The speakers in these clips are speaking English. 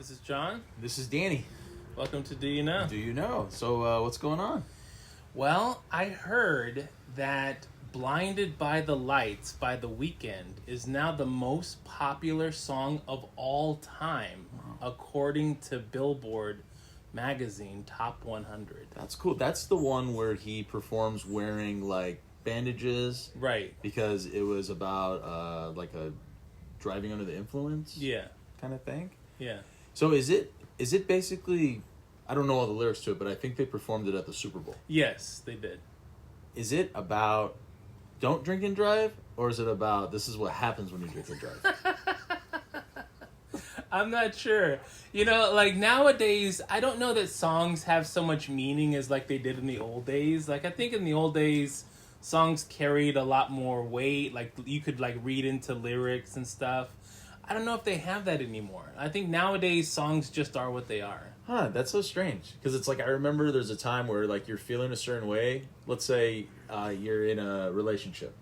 This is John. This is Danny. Welcome to Do You Know? Do you know? So, what's going on? Well, I heard that Blinded by the Lights by The Weeknd is now the most popular song of all time, according to Billboard magazine Top 100. That's cool. That's the one where he performs wearing, like, bandages. Right. Because it was about, like, a driving under the influence Yeah. kind of thing. Yeah. So, is it basically... I don't know all the lyrics to it, but I think they performed it at the Super Bowl. Yes, they did. Is it about don't drink and drive, or is it about this is what happens when you drink and drive? I'm not sure. You know, like nowadays, I don't know that songs have so much meaning as like they did in the old days. Like I think in the old days, songs carried a lot more weight. Like you could like read into lyrics and stuff. I don't know if they have that anymore. I think nowadays songs just are what they are. Huh, that's so strange. Because it's like, I remember there's a time where, like, you're feeling a certain way. Let's say you're in a relationship.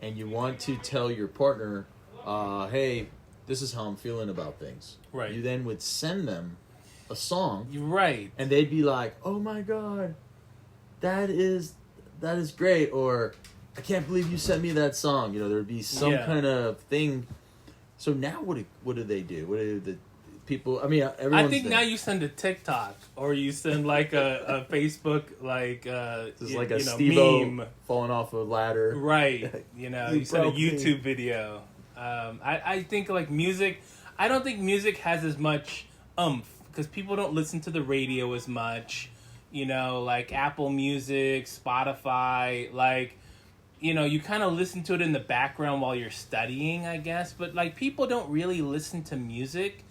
And you want to tell your partner, hey, this is how I'm feeling about things. Right. You then would send them a song. You're right. And they'd be like, oh my God, that is great. Or, I can't believe you sent me that song. You know, there'd be some kind of thing. So now what do they do? What do the people? I mean, everyone's I think now you send a TikTok or you send like a Facebook like just like a Steve-O meme falling off a ladder, right? You know, you send a YouTube video. I think like music. I don't think music has as much oomph because people don't listen to the radio as much. You know, like Apple Music, Spotify, like. You know, you kind of listen to it in the background while you're studying, I guess. But, like, people don't really listen to music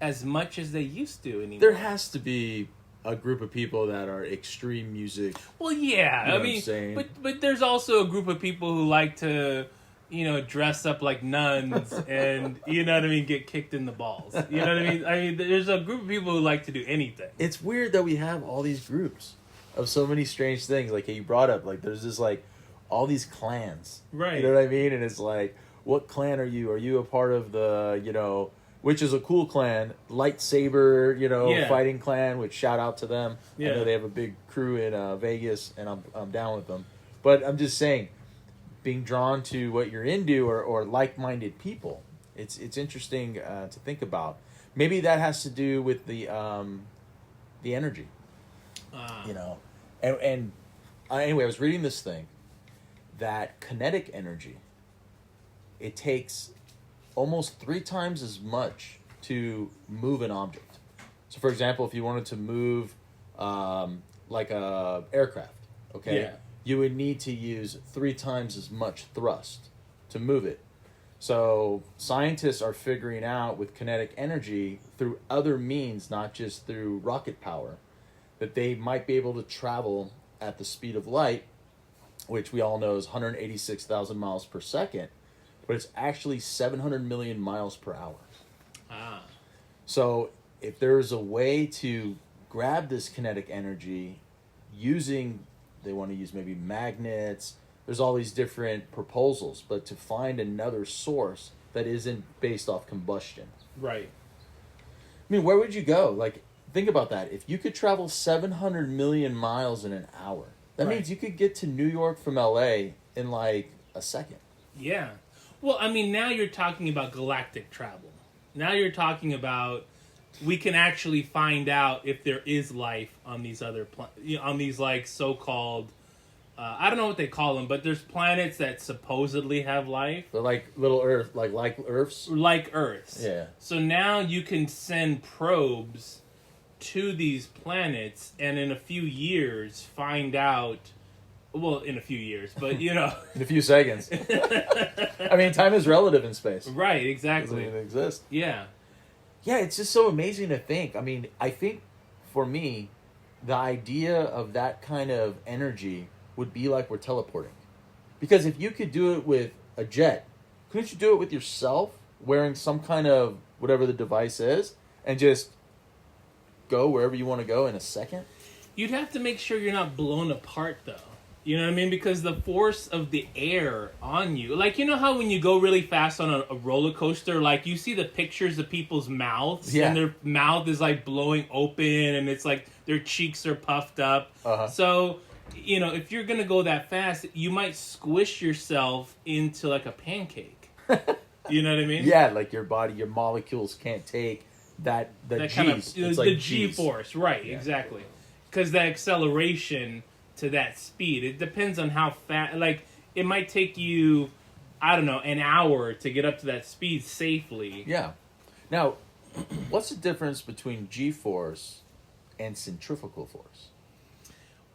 as much as they used to anymore. There has to be a group of people that are extreme music. Well, yeah. You know I mean, what I'm saying? but there's also a group of people who like to, you know, dress up like nuns and, you know what I mean, get kicked in the balls. You know what I mean? I mean, there's a group of people who like to do anything. It's weird that we have all these groups of so many strange things. Like, you brought up, like, there's this, like, all these clans. Right. You know what I mean? And it's like, what clan are you? Are you a part of the, you know, which is a cool clan, lightsaber, you know, fighting clan, which shout out to them. Yeah. I know they have a big crew in Vegas, and I'm down with them. But I'm just saying, being drawn to what you're into or like-minded people, it's interesting to think about. Maybe that has to do with the energy, you know. And anyway, I was reading this thing. That kinetic energy, it takes almost 3 times as much to move an object. So, for example, if you wanted to move like a aircraft, okay, you would need to use 3 times as much thrust to move it. So, scientists are figuring out with kinetic energy through other means, not just through rocket power, that they might be able to travel at the speed of light, which we all know is 186,000 miles per second, but it's actually 700 million miles per hour. Ah. So if there's a way to grab this kinetic energy using, they want to use maybe magnets, there's all these different proposals, but to find another source that isn't based off combustion. Right. I mean, where would you go? Like, think about that. If you could travel 700 million miles in an hour, that means you could get to New York from LA in like a second. Yeah. Well, I mean, now you're talking about galactic travel. Now you're talking about we can actually find out if there is life on these other on these like so-called I don't know what they call them, but there's planets that supposedly have life. They're like little Earth, like Earths. Like Earths. Yeah. So now you can send probes to these planets and in a few years find out, well, in a few years, but you know. In a few seconds. I mean, time is relative in space. Right, exactly. It doesn't even exist. Yeah. Yeah, it's just so amazing to think. I mean, I think for me, the idea of that kind of energy would be like we're teleporting. Because if you could do it with a jet, couldn't you do it with yourself, wearing some kind of whatever the device is, and just go wherever you want to go in a second? You'd have to make sure you're not blown apart, though. You know what I mean? Because the force of the air on you, like, you know how when you go really fast on a roller coaster, like you see the pictures of people's mouths, and their mouth is like blowing open, and it's like their cheeks are puffed up. So, you know, if you're gonna go that fast, you might squish yourself into like a pancake. You know what I mean? Yeah, like your body, your molecules can't take that G's. Kind of, it's the like G G's. force, right? Yeah. Exactly, because the acceleration to that speed, it depends on how fast. Like, it might take you, I don't know, an hour to get up to that speed safely. Yeah. Now, what's the difference between G-force and centrifugal force?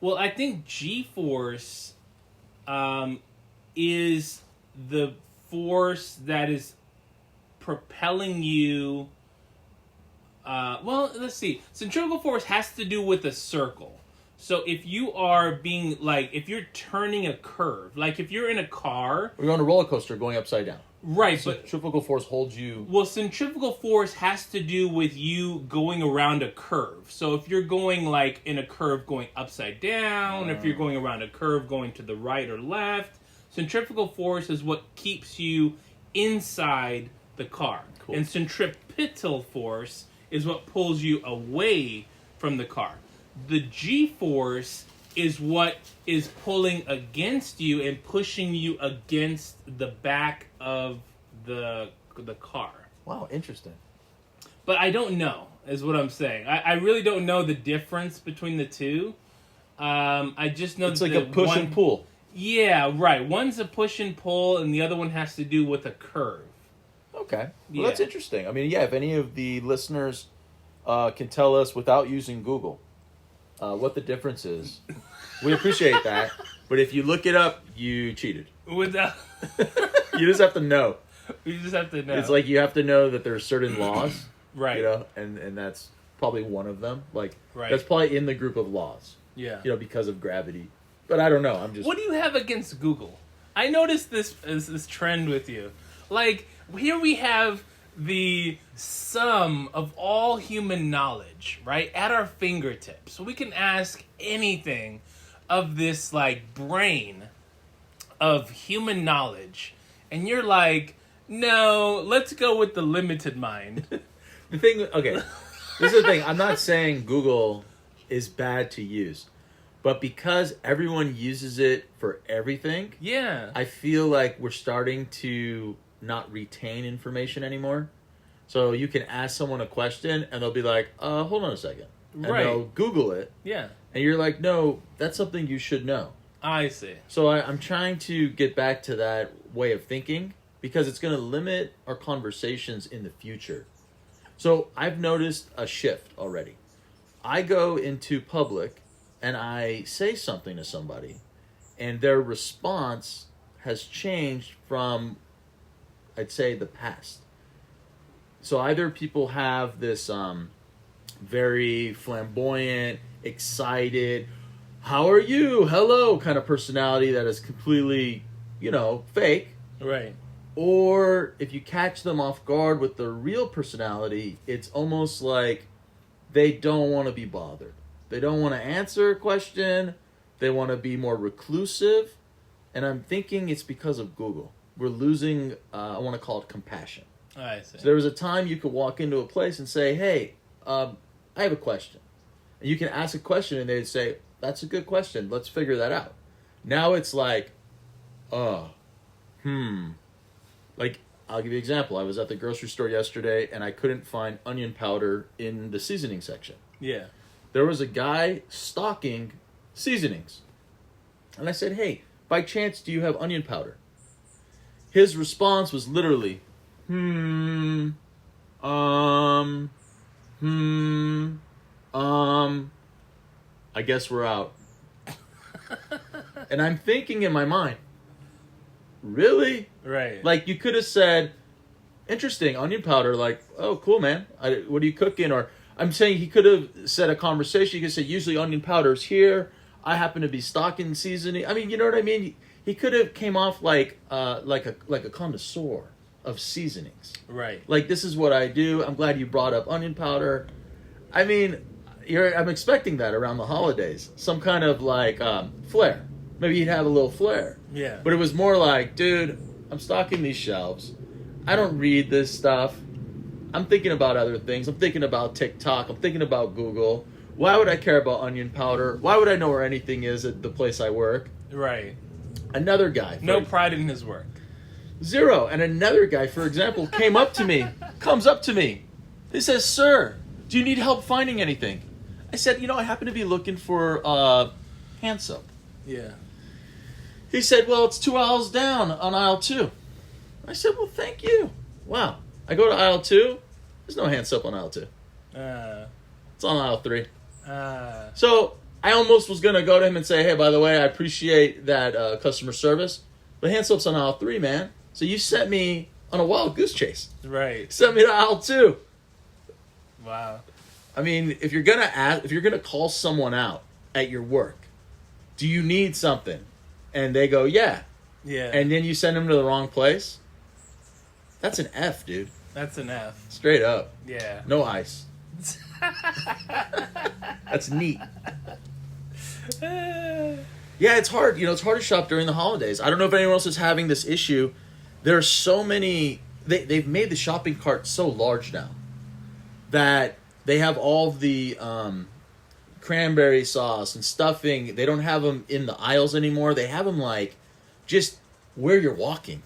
Well, I think G-force is the force that is propelling you. Well, let's see. Centrifugal force has to do with a circle. So if you are being, like, if you're turning a curve, like if you're in a car... We're on a roller coaster going upside down. Right, but centrifugal force holds you... Well, centrifugal force has to do with you going around a curve. So if you're going, like, in a curve going upside down, if you're going around a curve going to the right or left, centrifugal force is what keeps you inside the car. Cool. And centripetal force is what pulls you away from the car. The G-force is what is pulling against you and pushing you against the back of the car. Wow, interesting. But I don't know, is what I'm saying. I really don't know the difference between the two. I just know it's like a push and pull. Yeah, right. One's a push and pull, and the other one has to do with a curve. Okay. Well, that's interesting. I mean, yeah, if any of the listeners can tell us without using Google what the difference is, we appreciate that. But if you look it up, you cheated. Without... You just have to know. You just have to know. It's like you have to know that there are certain laws. Right. You know, and that's probably one of them. Like, right. That's probably in the group of laws. Yeah. You know, because of gravity. But I don't know. I'm just... What do you have against Google? I noticed this trend with you. Like, here we have the sum of all human knowledge, right, at our fingertips. So we can ask anything of this, like, brain of human knowledge. And you're like, no, let's go with the limited mind. The thing... Okay. This is the thing. I'm not saying Google is bad to use. But because everyone uses it for everything, yeah, I feel like we're starting to not retain information anymore. So you can ask someone a question and they'll be like, hold on a second. And they'll Google it. Yeah. And you're like, no, that's something you should know. I see. So I'm trying to get back to that way of thinking because it's going to limit our conversations in the future. So I've noticed a shift already. I go into public and I say something to somebody, and their response has changed from, I'd say, the past. So either people have this very flamboyant, excited, how are you, hello, kind of personality that is completely, fake. Right. Or if you catch them off guard with their real personality, it's almost like they don't want to be bothered. They don't want to answer a question. They want to be more reclusive. And I'm thinking it's because of Google. We're losing, I want to call it compassion. I see. So there was a time you could walk into a place and say, hey, I have a question. And you can ask a question and they'd say, that's a good question. Let's figure that out. Now it's like, Like, I'll give you an example. I was at the grocery store yesterday and I couldn't find onion powder in the seasoning section. Yeah. There was a guy stocking seasonings. And I said, hey, by chance, do you have onion powder? His response was literally, I guess we're out. And I'm thinking in my mind, really? Right. Like, you could have said, interesting, onion powder, like, oh, cool, man. What are you cooking? Or I'm saying he could have said a conversation. He could say, usually onion powder is here. I happen to be stocking seasoning. I mean, you know what I mean? He could have came off like a connoisseur of seasonings. Right. Like, this is what I do. I'm glad you brought up onion powder. I mean, I'm expecting that around the holidays. Some kind of, like, flair. maybe he'd have a little flair. Yeah. But it was more like, dude, I'm stocking these shelves. I don't read this stuff. I'm thinking about other things. I'm thinking about TikTok. I'm thinking about Google. Why would I care about onion powder? Why would I know where anything is at the place I work? Right. Another guy. No pride in his work. Zero. And another guy, for example, comes up to me. He says, "Sir, do you need help finding anything?" I said, I happen to be looking for hand soap. Yeah. He said, "Well, it's 2 aisles down on aisle 2. I said, "Well, thank you." Wow. I go to aisle 2. There's no hand soap on aisle 2. It's on aisle 3. So I almost was going to go to him and say, "Hey, by the way, I appreciate that customer service, but hand soap's on aisle 3, man. So you sent me on a wild goose chase. Right. Sent me to aisle 2. Wow. I mean, if you're gonna call someone out at your work, do you need something? And they go, "Yeah." Yeah. And then you send them to the wrong place. That's an F, dude. That's an F. Straight up. Yeah. No ice. That's neat. Yeah, it's hard. It's hard to shop during the holidays. I don't know if anyone else is having this issue. There are so many. They've made the shopping cart so large now that they have all the cranberry sauce and stuffing. They don't have them in the aisles anymore. They have them like just where you're walking.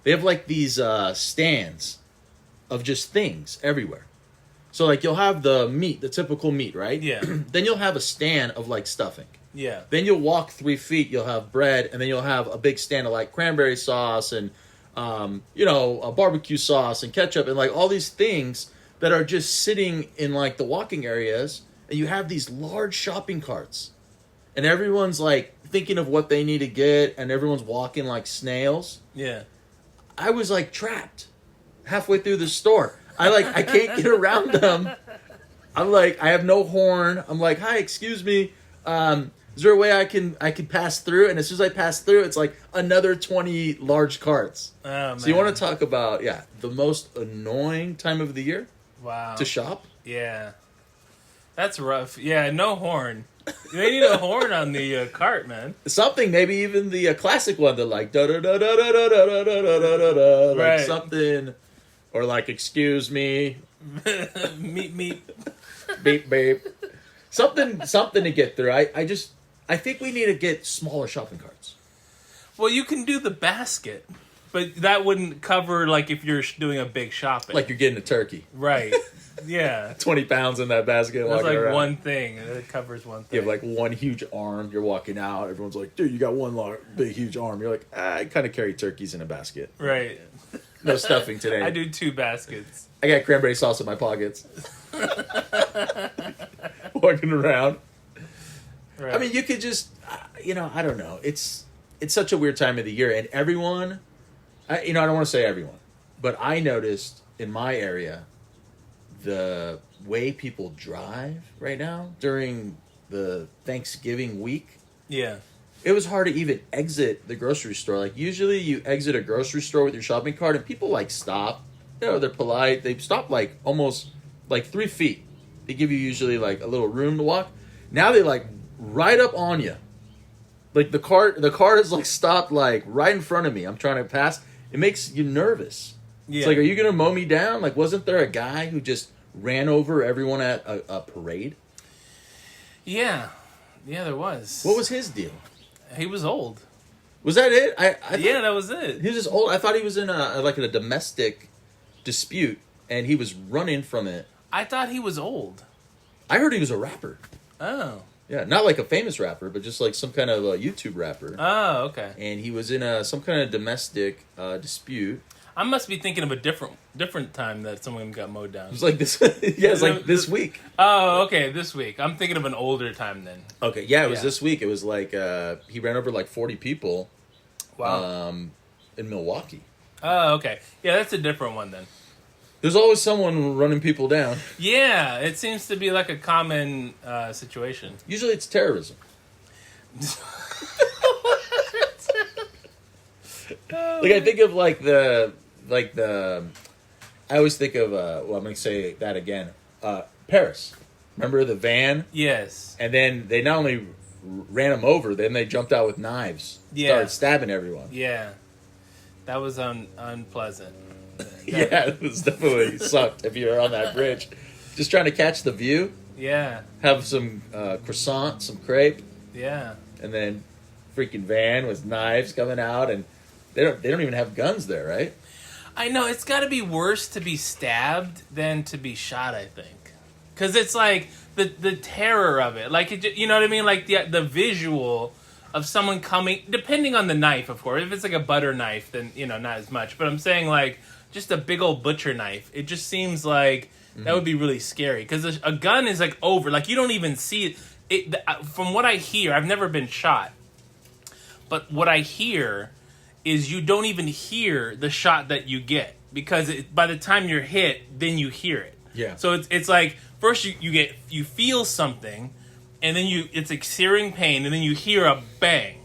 They have like these stands of just things everywhere. So like you'll have the meat, the typical meat, right? Yeah. Then you'll have a stand of like stuffing. Yeah. Then you'll walk 3 feet, you'll have bread, and then you'll have a big stand of like cranberry sauce and a barbecue sauce and ketchup and like all these things that are just sitting in like the walking areas, and you have these large shopping carts. And everyone's like thinking of what they need to get, and everyone's walking like snails. Yeah. I was like trapped halfway through the store. I can't get around them. I'm like, I have no horn. I'm like, "Hi, excuse me. Is there a way I can pass through?" And as soon as I pass through, it's like another 20 large carts. Oh, man. So you want to talk about, the most annoying time of the year Wow. to shop? Yeah. That's rough. Yeah, no horn. They need a horn on the cart, man. Something, maybe even the classic one that like da da da da da da da da da da da, like Right. something, or like "excuse me," Meep. beep beep, something to get through. I think we need to get smaller shopping carts. Well, you can do the basket, but that wouldn't cover like if you're doing a big shopping. Like you're getting a turkey, Right. Yeah. 20 pounds in that basket. That's walking like around. one thing. It covers one thing. You have like one huge arm. You're walking out. Everyone's like, "Dude, you got one big huge arm." You're like, "I kind of carry turkeys in a basket. Right. No stuffing today. I do 2 baskets. I got cranberry sauce in my pockets." Walking around. Right. I mean, you could just, I don't know. It's such a weird time of the year, and everyone, I don't want to say everyone, but I noticed in my area the way people drive right now during the Thanksgiving week. Yeah. It was hard to even exit the grocery store. Like usually you exit a grocery store with your shopping cart and people like stop. They're polite. They stop like almost like 3 feet. They give you usually like a little room to walk. Now they like right up on you. Like the cart is like stopped like right in front of me. I'm trying to pass. It makes you nervous. Yeah. It's like, are you going to mow me down? Like, wasn't there a guy who just ran over everyone at a parade? Yeah. Yeah, there was. What was his deal? He was old. Was that it? I thought Yeah, that was it. he was just old. I thought he was in a domestic dispute, and he was running from it. I thought he was old. I heard he was a rapper. Oh. Yeah, not like a famous rapper, but just like some kind of a YouTube rapper. Oh, okay. And he was in some kind of domestic dispute. I must be thinking of a different time that someone got mowed down. It was like this. Yeah, it's like this week. Oh, okay, this week. I'm thinking of an older time then. Okay, yeah, it was Yeah. this week. It was like he ran over like 40 people. Wow. In Milwaukee. Oh, okay. Yeah, that's a different one then. There's always someone running people down. Yeah, it seems to be like a common situation. Usually it's terrorism. Like I think of I always think of I'm gonna say that again. Paris. Remember the van? Yes. And then they not only ran them over. Then they jumped out with knives, started stabbing everyone. Yeah, that was unpleasant. Yeah, it was definitely sucked if you were on that bridge, just trying to catch the view. Yeah, have some croissant, some crepe. Yeah, and then freaking van with knives coming out, and they don't even have guns there, right? I know it's got to be worse to be stabbed than to be shot. I think, because it's like the terror of it, like you know what I mean, like the visual of someone coming, depending on the knife, of course. If it's like a butter knife, then not as much. But I'm saying like just a big old butcher knife. It just seems like that would be really scary because a gun is like over, like you don't even see it. From what I hear, I've never been shot, but what I hear is you don't even hear the shot that you get because by the time you're hit, then you hear it. Yeah. So it's like first you feel something, and then it's like searing pain, and then you hear a bang.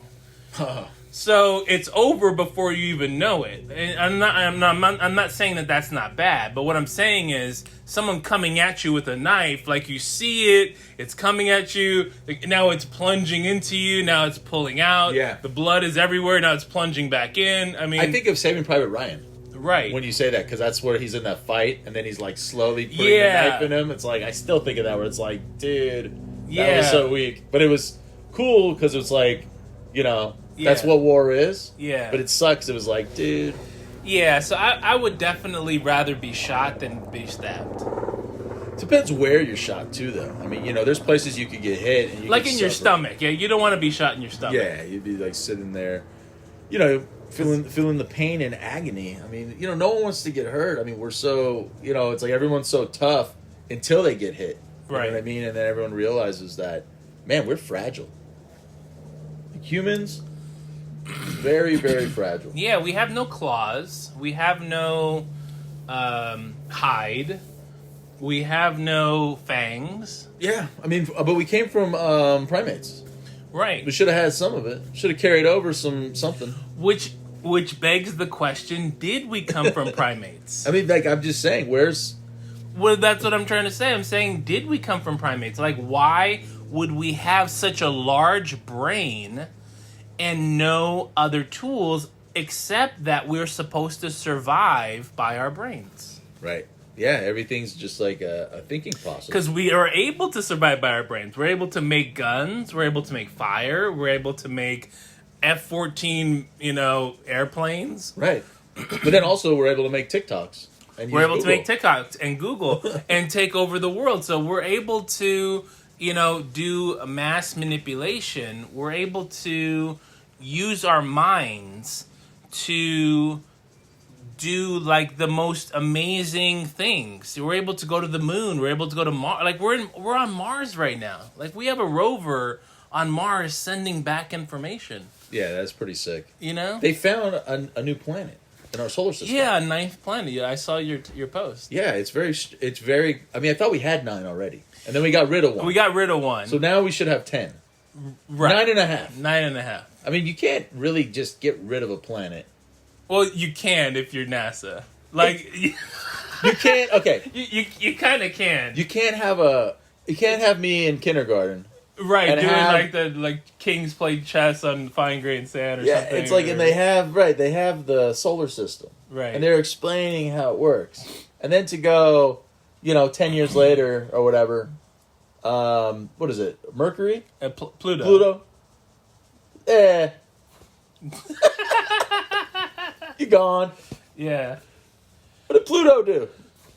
So it's over before you even know it. And I'm not saying that that's not bad, but what I'm saying is someone coming at you with a knife, like you see it, it's coming at you, like now it's plunging into you, now it's pulling out, the blood is everywhere, now it's plunging back in. I mean, I think of Saving Private Ryan. Right. When you say that, because that's where he's in that fight, and then he's like slowly putting the knife in him. It's like, I still think of that where it's like, dude, that was so weak. But it was cool because it was like, that's what war is. Yeah. But it sucks. It was like, dude. Yeah, so I would definitely rather be shot than be stabbed. Depends where you're shot, too, though. I mean, there's places you could get hit. And you like in your stomach. Yeah, you don't want to be shot in your stomach. Yeah, you'd be like sitting there, feeling the pain and agony. I mean, no one wants to get hurt. I mean, we're so, it's like everyone's so tough until they get hit. You know what I mean? And then everyone realizes that, man, we're fragile. Humans, very, very fragile. Yeah, we have no claws. We have no hide. We have no fangs. Yeah, I mean, but we came from primates. Right. We should have had some of it. Should have carried over something. Which begs the question, did we come from primates? I mean, like, I'm just saying, Well, that's what I'm trying to say. I'm saying, did we come from primates? Like, why would we have such a large brain and no other tools except that we're supposed to survive by our brains? Right. Yeah, everything's just like a thinking process. Because we are able to survive by our brains. We're able to make guns. We're able to make fire. We're able to make F-14, airplanes. Right. But then also we're able to make TikToks. And we're able to make TikToks and Google and take over the world. So we're able to, do mass manipulation. We're able to use our minds to do like the most amazing things. We're able to go to the moon. We're able to go to Mars. Like we're on Mars right now. Like we have a rover on Mars sending back information. Yeah, that's pretty sick. They found a new planet in our solar system. Yeah, a ninth planet. Yeah, I saw your post. Yeah, it's very. I mean, I thought we had 9 already, and then we got rid of 1. We got rid of 1. So now we should have 10. Right. 9.5. 9.5. I mean, you can't really just get rid of a planet. Well, you can if you're NASA. Like you can't. Okay. You kind of can. You can't have me in kindergarten. Right, doing like kings play chess on fine grained sand or something. Yeah, it's like, and they have the solar system. Right. And they're explaining how it works. And then to go, 10 years later or whatever, what is it? Mercury? Pluto. You're gone. Yeah. What did Pluto do?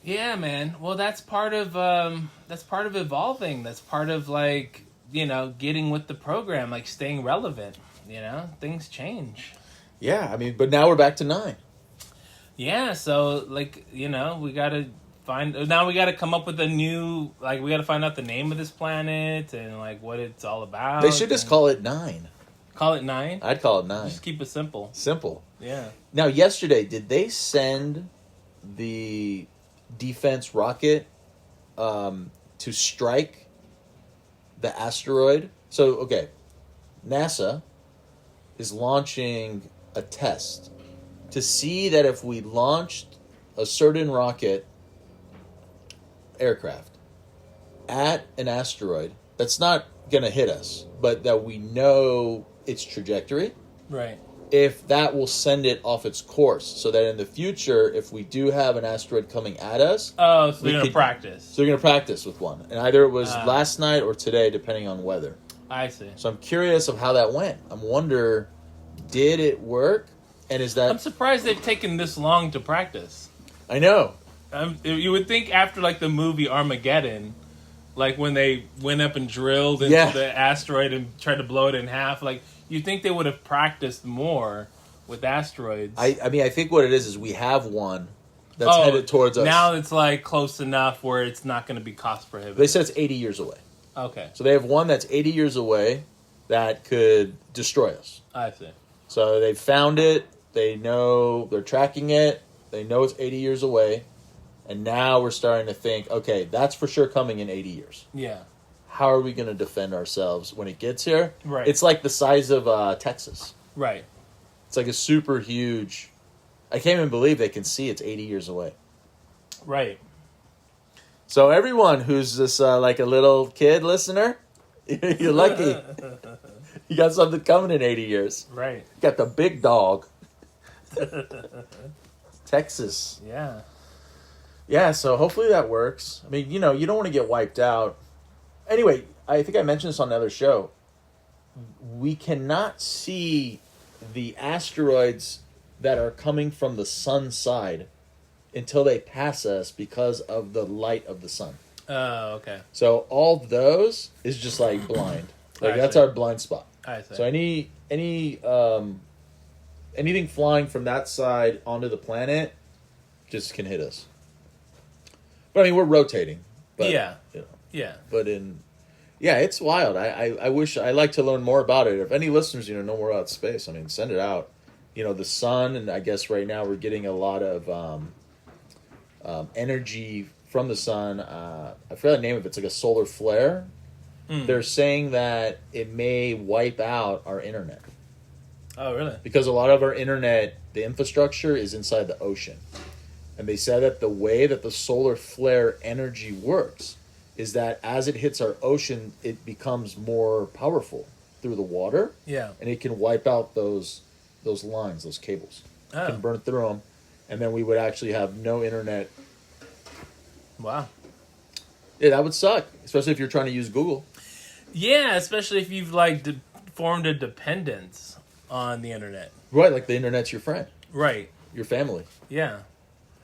Yeah, man. Well, that's part of evolving. That's part of like, getting with the program, like staying relevant. Things change. Yeah, I mean, but now we're back to 9. Yeah, so like, we gotta come up with a new, like, we gotta find out the name of this planet and like what it's all about. They should just call it 9. Call it 9? I'd call it 9. Just keep it simple. Simple. Yeah. Now, yesterday, did they send the defense rocket to strike the asteroid? So, okay, NASA is launching a test to see that if we launched a certain aircraft at an asteroid that's not going to hit us, but that we know its trajectory. Right. If that will send it off its course, so that in the future, if we do have an asteroid coming at us, oh, so they're going to practice. So they're going to practice with one, and either it was last night or today, depending on weather. I see. So I'm curious of how that went. I wonder, did it work? And is that? I'm surprised they've taken this long to practice. I know. You would think after like the movie Armageddon, like when they went up and drilled into the asteroid and tried to blow it in half, like you'd think they would have practiced more with asteroids. I mean, I think what it is we have one that's headed towards us. Now it's like close enough where it's not going to be cost prohibitive. They said it's 80 years away. Okay. So they have one that's 80 years away that could destroy us. I see. So they found it. They know they're tracking it. They know it's 80 years away. And now we're starting to think, okay, that's for sure coming in 80 years. Yeah. How are we going to defend ourselves when it gets here? Right. It's like the size of Texas. Right. It's like a super huge... I can't even believe they can see it's 80 years away. Right. So everyone who's just like a little kid listener, you're lucky. You got something coming in 80 years. Right. You got the big dog. Texas. Yeah. Yeah, so hopefully that works. I mean, you know, you don't want to get wiped out. Anyway, I think I mentioned this on another show. We cannot see the asteroids that are coming from the sun side until they pass us because of the light of the sun. Oh, okay. So all of those is just like blind. Like that's our blind spot. I see. So anything flying from that side onto the planet just can hit us. But I mean, we're rotating. But, yeah. You know, yeah. But it's wild. I wish I'd like to learn more about it. If any listeners, know more about space, I mean, send it out. The sun, and I guess right now we're getting a lot of energy from the sun. I forgot the name of it. It's like a solar flare. They're saying that it may wipe out our internet. Oh, really? Because a lot of our internet, the infrastructure is inside the ocean. And they said that the way that the solar flare energy works is that as it hits our ocean, it becomes more powerful through the water. Yeah. And it can wipe out those lines, those cables. Oh. It can burn through them. And then we would actually have no internet. Wow. Yeah, that would suck. Especially if you're trying to use Google. Yeah, especially if you've formed a dependence on the internet. Right, like the internet's your friend. Right. Your family. Yeah.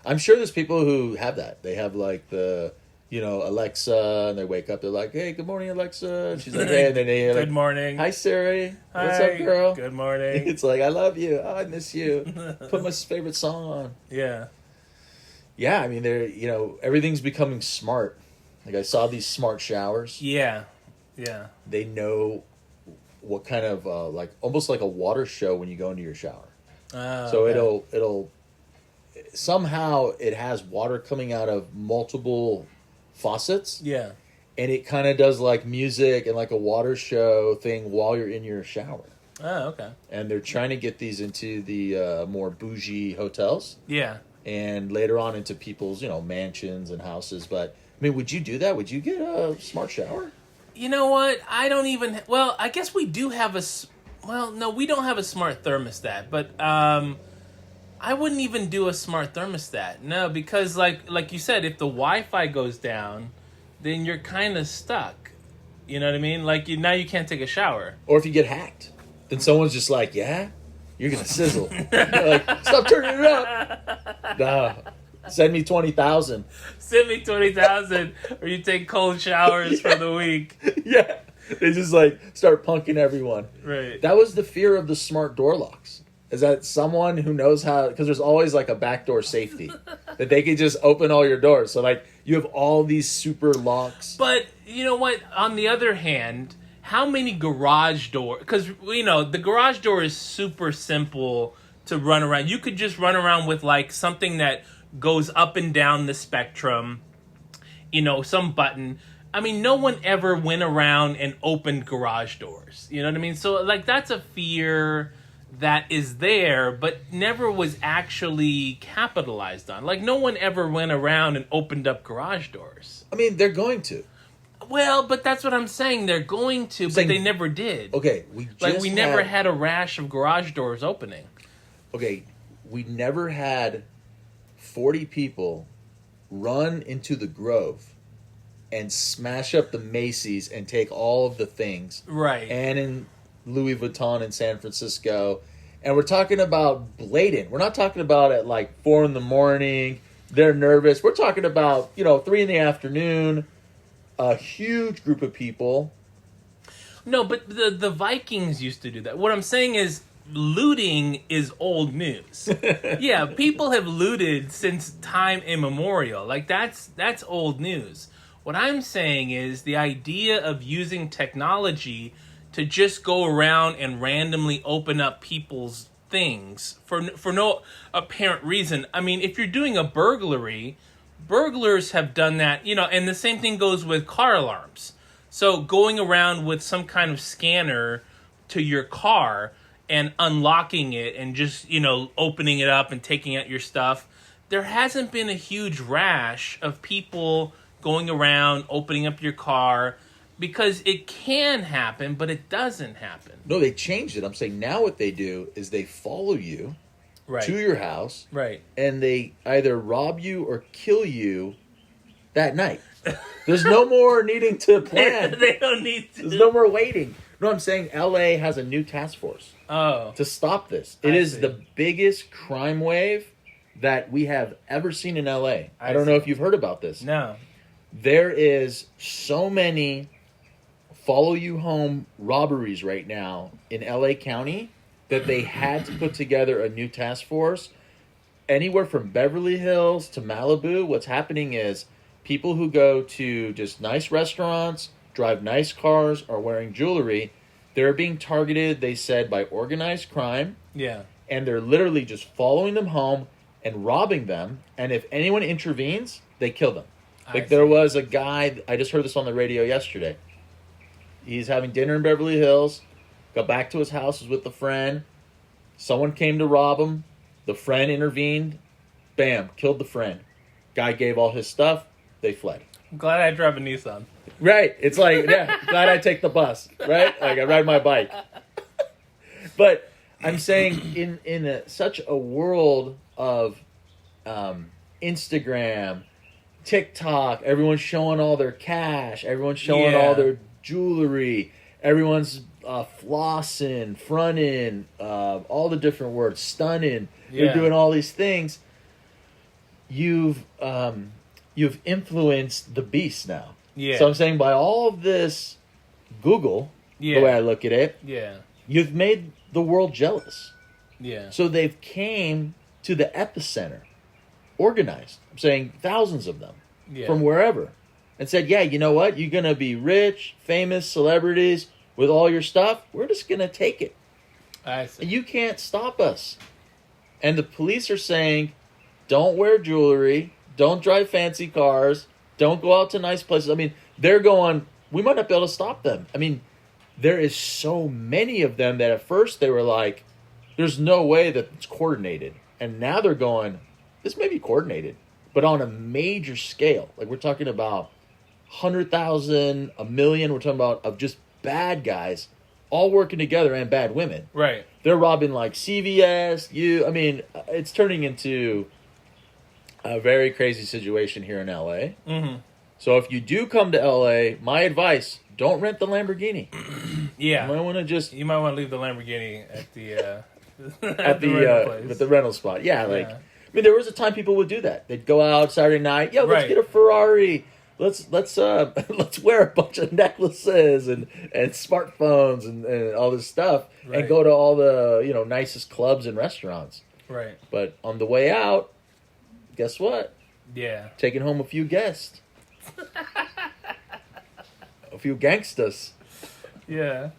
I'm sure there's people who have that. They have like the, Alexa, and they wake up, they're like, hey, good morning, Alexa. And she's like, hey, and then they good morning. Hi, Siri. Hi. What's up, girl? Good morning. It's like, I love you. Oh, I miss you. Put my favorite song on. Yeah. Yeah, I mean, everything's becoming smart. Like I saw these smart showers. Yeah. Yeah. They know what kind of, almost like a water show when you go into your shower. So okay. it'll somehow it has water coming out of multiple faucets. Yeah. And it kind of does like music and like a water show thing while you're in your shower. Oh, okay. And they're trying to get these into the more bougie hotels. Yeah. And later on into people's, mansions and houses. But, I mean, would you do that? Would you get a smart shower? You know what? I don't even... Well, I guess we do have a... Well, no, we don't have a smart thermostat. But I wouldn't even do a smart thermostat. No, because like you said, if the Wi-Fi goes down, then you're kind of stuck. You know what I mean? Like, now you can't take a shower. Or if you get hacked, then someone's just like, yeah, you're going to sizzle. You're like, stop turning it up. Nah, send me 20,000. Send me 20,000 or you take cold showers for the week. Yeah. They just start punking everyone. Right. That was the fear of the smart door locks. Is that someone who knows how, because there's always a backdoor safety that they could just open all your doors. So you have all these super locks. But you know what? On the other hand, how many garage doors? Because the garage door is super simple to run around. You could just run around with something that goes up and down the spectrum. Some button. I mean, no one ever went around and opened garage doors. You know what I mean? So that's a fear that is there, but never was actually capitalized on. No one ever went around and opened up garage doors. I mean, they're going to. Well, but that's what I'm saying. They're going to, but saying- they never did. Okay, we never had a rash of garage doors opening. Okay, we never had 40 people run into the Grove and smash up the Macy's and take all of the things. Right. And in Louis Vuitton in San Francisco. And we're talking about blatant. We're not talking about at like 4 a.m. They're nervous. We're talking about, 3 p.m. A huge group of people. No, but the Vikings used to do that. What I'm saying is looting is old news. Yeah, people have looted since time immemorial. Like that's old news. What I'm saying is the idea of using technology to just go around and randomly open up people's things for no apparent reason. I mean, if you're doing a burglary, burglars have done that, and the same thing goes with car alarms. So going around with some kind of scanner to your car and unlocking it and just, opening it up and taking out your stuff, there hasn't been a huge rash of people going around opening up your car, because it can happen, but it doesn't happen. No, they changed it. I'm saying now what they do is they follow you to your house. Right. And they either rob you or kill you that night. There's no more needing to plan. They don't need to. There's no more waiting. No, I'm saying LA has a new task force to stop this. It is the biggest crime wave that we have ever seen in LA. I don't know if you've heard about this. No. There is so many follow you home robberies right now in LA County that they had to put together a new task force. Anywhere from Beverly Hills to Malibu, what's happening is people who go to just nice restaurants, drive nice cars, are wearing jewelry, they're being targeted, they said, by organized crime. Yeah. And they're literally just following them home and robbing them. And if anyone intervenes, they kill them. Like there was a guy, I just heard this on the radio yesterday. He's having dinner in Beverly Hills, got back to his house, was with a friend. Someone came to rob him. The friend intervened. Bam, killed the friend. Guy gave all his stuff. They fled. I'm glad I drive a Nissan. Right. It's like, yeah, glad I take the bus. Right? Like I ride my bike. But I'm saying in such a world of Instagram, TikTok, everyone's showing all their cash, everyone's showing all their jewelry, everyone's flossing, fronting, all the different words, stunning. They're doing all these things. You've influenced the beast now. Yeah. So I'm saying by all of this Google, the way I look at it, you've made the world jealous. Yeah. So they've came to the epicenter, organized. I'm saying thousands of them from wherever, and said, yeah, you know what? You're going to be rich, famous, celebrities with all your stuff. We're just going to take it. I see. You can't stop us. And the police are saying, don't wear jewelry, don't drive fancy cars, don't go out to nice places. I mean, they're going, we might not be able to stop them. I mean, there is so many of them that at first they were like, there's no way that it's coordinated. And now they're going, this may be coordinated, but on a major scale. Like we're talking about 100,000, 1 million. We're talking about of just bad guys all working together and bad women. Right. They're robbing like CVS. I mean, it's turning into a very crazy situation here in LA. Mm-hmm. So if you do come to LA, my advice, don't rent the Lamborghini. Yeah. You might want to leave the Lamborghini at the at the rental spot. Yeah, I mean, there was a time people would do that. They'd go out Saturday night. Yo, let's get a Ferrari. Let's wear a bunch of necklaces and smartphones and all this stuff and go to all the nicest clubs and restaurants. Right. But on the way out, guess what? Yeah. Taking home a few guests. A few gangsters. Yeah.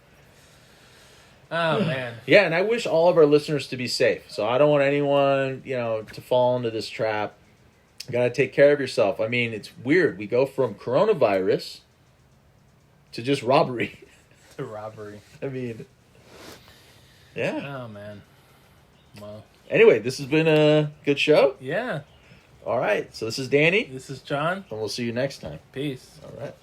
Oh, man. Yeah, and I wish all of our listeners to be safe. So I don't want anyone, to fall into this trap. You got to take care of yourself. I mean, it's weird. We go from coronavirus to just robbery. To robbery. I mean, yeah. Oh, man. Well. Anyway, this has been a good show. Yeah. All right. So this is Danny. This is John. And we'll see you next time. Peace. All right.